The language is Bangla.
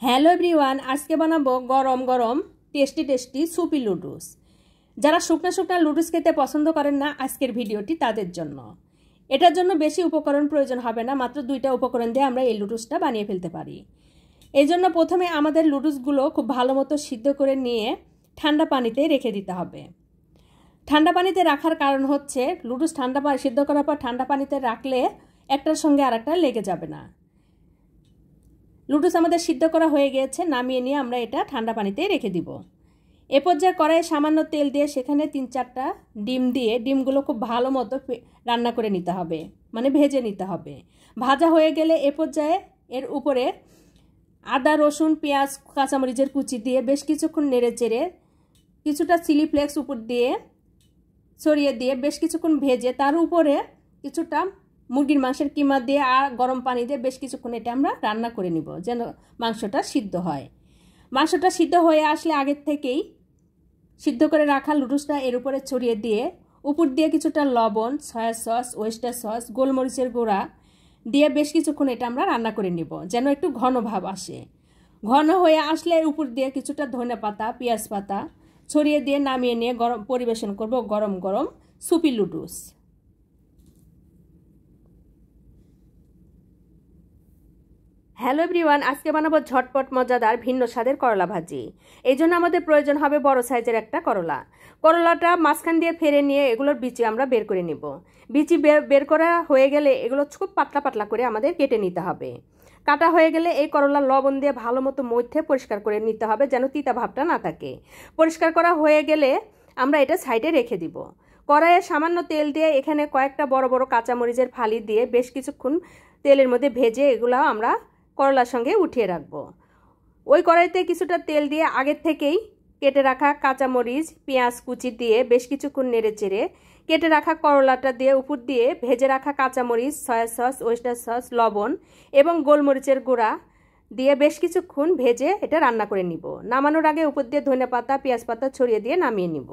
হ্যালো এভরিওয়ান, আজকে বানাবো গরম গরম টেস্টি সুপি লুডুস। যারা শুকনা শুকনা লুডুস খেতে পছন্দ করেন না, আজকের ভিডিওটি তাদের জন্য। এটার জন্য বেশি উপকরণ প্রয়োজন হবে না, মাত্র 2টা উপকরণ দিয়ে আমরা এই লুডুসটা বানিয়ে ফেলতে পারি। এই জন্য প্রথমে আমাদের লুডুসগুলো খুব ভালো মতো সিদ্ধ করে নিয়ে ঠান্ডা পানিতে রেখে দিতে হবে। ঠান্ডা পানিতে রাখার কারণ হচ্ছে লুডুস সিদ্ধ করার পর ঠান্ডা পানিতে রাখলে একটার সঙ্গে আরেকটা লেগে যাবে না। লুডুস আমাদের সিদ্ধ করা হয়ে গিয়েছে, নামিয়ে নিয়ে আমরা এটা ঠান্ডা পানিতে রেখে দিব। এ পর্যায়ে কড়াইয়ে সামান্য তেল দিয়ে সেখানে 3-4টা ডিম দিয়ে ডিমগুলো খুব ভালো মতো রান্না করে নিতে হবে, মানে ভেজে নিতে হবে। ভাজা হয়ে গেলে এ পর্যায়ে এর উপরে আদা, রসুন, পেঁয়াজ, কাঁচামরিচের কুচি দিয়ে বেশ কিছুক্ষণ নেড়ে চেড়ে কিছুটা চিলি ফ্লেক্স উপর দিয়ে ছড়িয়ে দিয়ে বেশ কিছুক্ষণ ভেজে তার উপরে কিছুটা মুরগির মাংসের কিমা দিয়ে আর গরম পানি দিয়ে বেশ কিছুক্ষণ এটা আমরা রান্না করে নিব, যেন মাংসটা সিদ্ধ হয়। মাংসটা সিদ্ধ হয়ে আসলে আগের থেকেই সিদ্ধ করে রাখা লুডুসটা এর উপরে ছড়িয়ে দিয়ে উপর দিয়ে কিছুটা লবণ, সয়া সস, ওয়েস্টার সস, গোলমরিচের গুঁড়া দিয়ে বেশ কিছুক্ষণ এটা আমরা রান্না করে নিব, যেন একটু ঘন ভাব আসে। ঘন হয়ে আসলে উপর দিয়ে কিছুটা ধনে পাতা, পেঁয়াজ পাতা ছড়িয়ে দিয়ে নামিয়ে নিয়ে পরিবেশন করব গরম গরম সুপি লুডুস। হ্যালো এভরিওয়ান, আজকে বানাবো ঝটপট মজাদার ভিন্ন স্বাদের করলা ভাজি। এই জন্য আমাদের প্রয়োজন হবে বড় সাইজের একটা করলা। করলাটা মাঝখান দিয়ে ফেরে নিয়ে এগুলোর বিচি আমরা বের করে নিব। বিচি বের করা হয়ে গেলে এগুলো খুব পাতলা পাতলা করে আমাদের কেটে নিতে হবে। কাটা হয়ে গেলে এই করলা লবণ দিয়ে ভালো মতো মধ্যে পরিষ্কার করে নিতে হবে, যেন তিতা ভাবটা না থাকে। পরিষ্কার করা হয়ে গেলে আমরা এটা সাইডে রেখে দিব। কড়াইয়ে সামান্য তেল দিয়ে এখানে কয়েকটা বড় বড় কাঁচামরিচের ফালি দিয়ে বেশ কিছুক্ষণ তেলের মধ্যে ভেজে এগুলো আমরা করলার সঙ্গে উঠিয়ে রাখবো। ওই কড়াইতে কিছুটা তেল দিয়ে আগের থেকেই কেটে রাখা কাঁচামরিচ, পেঁয়াজ কুচি দিয়ে বেশ কিছুক্ষণ নেড়ে চেড়ে কেটে রাখা করলাটা দিয়ে উপর দিয়ে ভেজে রাখা কাঁচামরিচ, সয়া সস, ওয়েস্টার সস, লবণ এবং গোলমরিচের গুঁড়া দিয়ে বেশ কিছুক্ষণ ভেজে এটা রান্না করে নিব। নামানোর আগে উপর দিয়ে ধনে পাতা, পেঁয়াজ পাতা ছড়িয়ে দিয়ে নামিয়ে নিব।